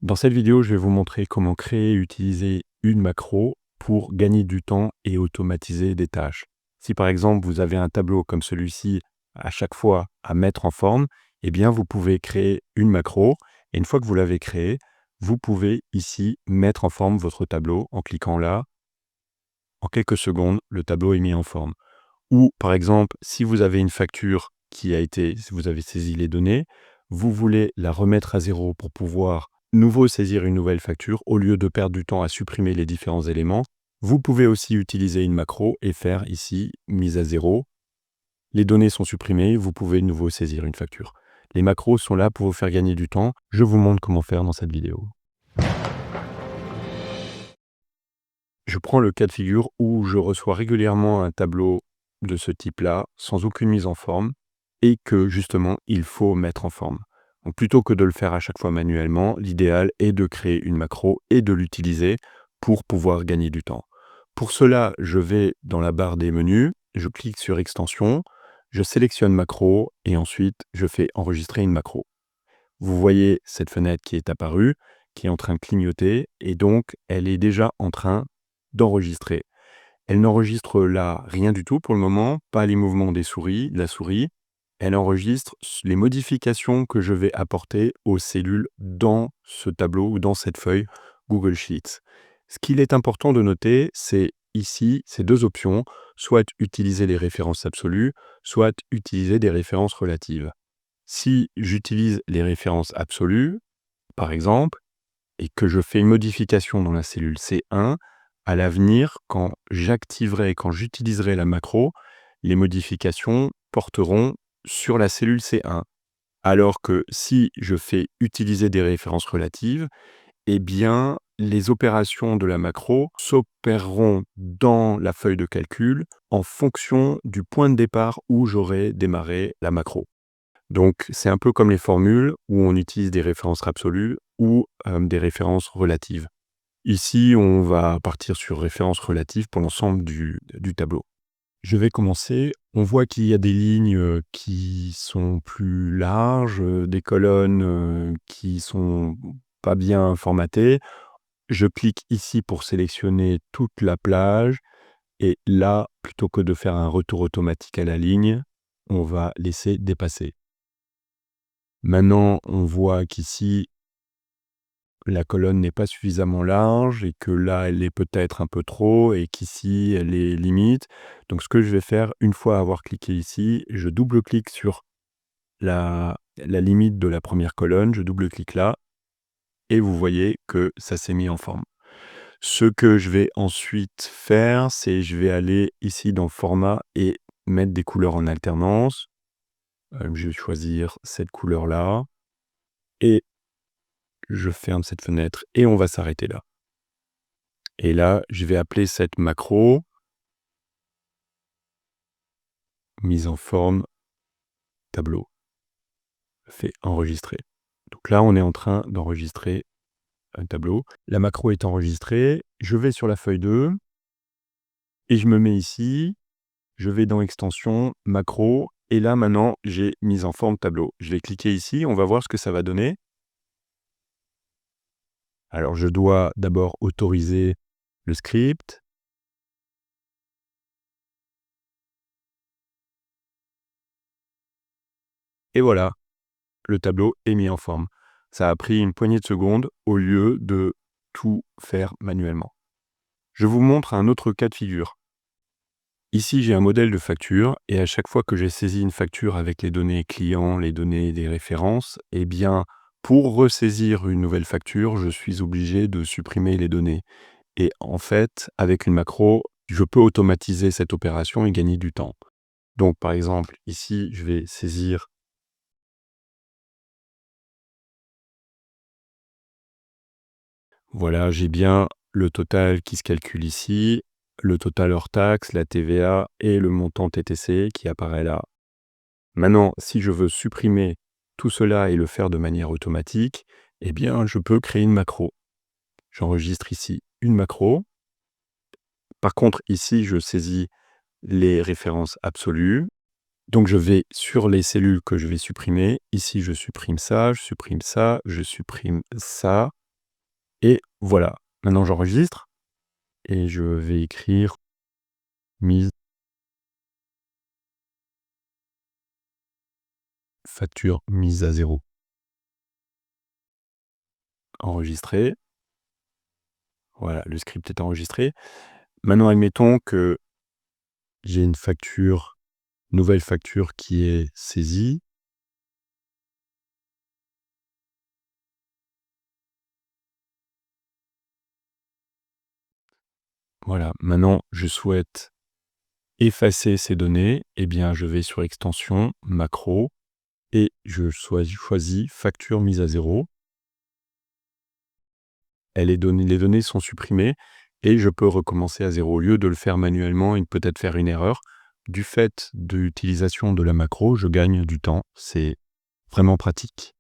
Dans cette vidéo, je vais vous montrer comment créer et utiliser une macro pour gagner du temps et automatiser des tâches. Si par exemple vous avez un tableau comme celui-ci à chaque fois à mettre en forme, eh bien vous pouvez créer une macro et une fois que vous l'avez créée, vous pouvez ici mettre en forme votre tableau en cliquant là. En quelques secondes, le tableau est mis en forme. Ou par exemple, si vous avez une facture si vous avez saisi les données, vous voulez la remettre à zéro pour pouvoir nouveau saisir une nouvelle facture, au lieu de perdre du temps à supprimer les différents éléments, vous pouvez aussi utiliser une macro et faire ici mise à zéro. Les données sont supprimées, vous pouvez de nouveau saisir une facture. Les macros sont là pour vous faire gagner du temps. Je vous montre comment faire dans cette vidéo. Je prends le cas de figure où je reçois régulièrement un tableau de ce type-là, sans aucune mise en forme, et que justement, il faut mettre en forme. Donc plutôt que de le faire à chaque fois manuellement, l'idéal est de créer une macro et de l'utiliser pour pouvoir gagner du temps. Pour cela, je vais dans la barre des menus, je clique sur Extensions, je sélectionne Macro et ensuite je fais enregistrer une macro. Vous voyez cette fenêtre qui est apparue, qui est en train de clignoter, et donc elle est déjà en train d'enregistrer. Elle n'enregistre là rien du tout pour le moment, pas les mouvements de la souris. Elle enregistre les modifications que je vais apporter aux cellules dans ce tableau ou dans cette feuille Google Sheets. Ce qu'il est important de noter, c'est ici ces deux options, soit utiliser les références absolues, soit utiliser des références relatives. Si j'utilise les références absolues, par exemple, et que je fais une modification dans la cellule C1, à l'avenir, quand j'utiliserai la macro, les modifications porteront sur la cellule C1. Alors que si je fais utiliser des références relatives, eh bien, les opérations de la macro s'opéreront dans la feuille de calcul en fonction du point de départ où j'aurai démarré la macro. Donc, c'est un peu comme les formules où on utilise des références absolues ou des références relatives. Ici, on va partir sur références relatives pour l'ensemble du tableau. Je vais commencer. On voit qu'il y a des lignes qui sont plus larges, des colonnes qui sont pas bien formatées. Je clique ici pour sélectionner toute la plage. Et là, plutôt que de faire un retour automatique à la ligne, on va laisser dépasser. Maintenant, on voit qu'ici, la colonne n'est pas suffisamment large et que là, elle est peut-être un peu trop et qu'ici, elle est limite. Donc, ce que je vais faire, une fois avoir cliqué ici, je double-clique sur la limite de la première colonne, je double-clique là et vous voyez que ça s'est mis en forme. Ce que je vais ensuite faire, c'est je vais aller ici dans Format et mettre des couleurs en alternance. Je vais choisir cette couleur-là et je ferme cette fenêtre et on va s'arrêter là. Et là, je vais appeler cette macro mise en forme tableau. Fait enregistrer. Donc là, on est en train d'enregistrer un tableau. La macro est enregistrée. Je vais sur la feuille 2 et je me mets ici. Je vais dans Extension, macro. Et là, maintenant, j'ai mise en forme tableau. Je vais cliquer ici. On va voir ce que ça va donner. Alors, je dois d'abord autoriser le script. Et voilà, le tableau est mis en forme. Ça a pris une poignée de secondes au lieu de tout faire manuellement. Je vous montre un autre cas de figure. Ici, j'ai un modèle de facture et à chaque fois que j'ai saisi une facture avec les données clients, les données des références, eh bien, pour ressaisir une nouvelle facture, je suis obligé de supprimer les données. Et en fait, avec une macro, je peux automatiser cette opération et gagner du temps. Donc, par exemple, ici, je vais saisir. Voilà, j'ai bien le total qui se calcule ici, le total hors taxe, la TVA et le montant TTC qui apparaît là. Maintenant, si je veux supprimer tout cela et le faire de manière automatique, eh bien, je peux créer une macro. J'enregistre ici une macro. Par contre, ici, je saisis les références absolues. Donc, je vais sur les cellules que je vais supprimer. Ici, je supprime ça, je supprime ça, je supprime ça. Et voilà, maintenant j'enregistre et je vais écrire mise facture mise à 0. Enregistrer. Voilà, le script est enregistré. Maintenant, admettons que j'ai une nouvelle facture qui est saisie. Voilà, maintenant je souhaite effacer ces données, eh bien je vais sur extension, macro, et je choisis facture mise à 0. Les données sont supprimées et je peux recommencer à 0. Au lieu de le faire manuellement et peut-être faire une erreur, du fait de l'utilisation de la macro, je gagne du temps. C'est vraiment pratique.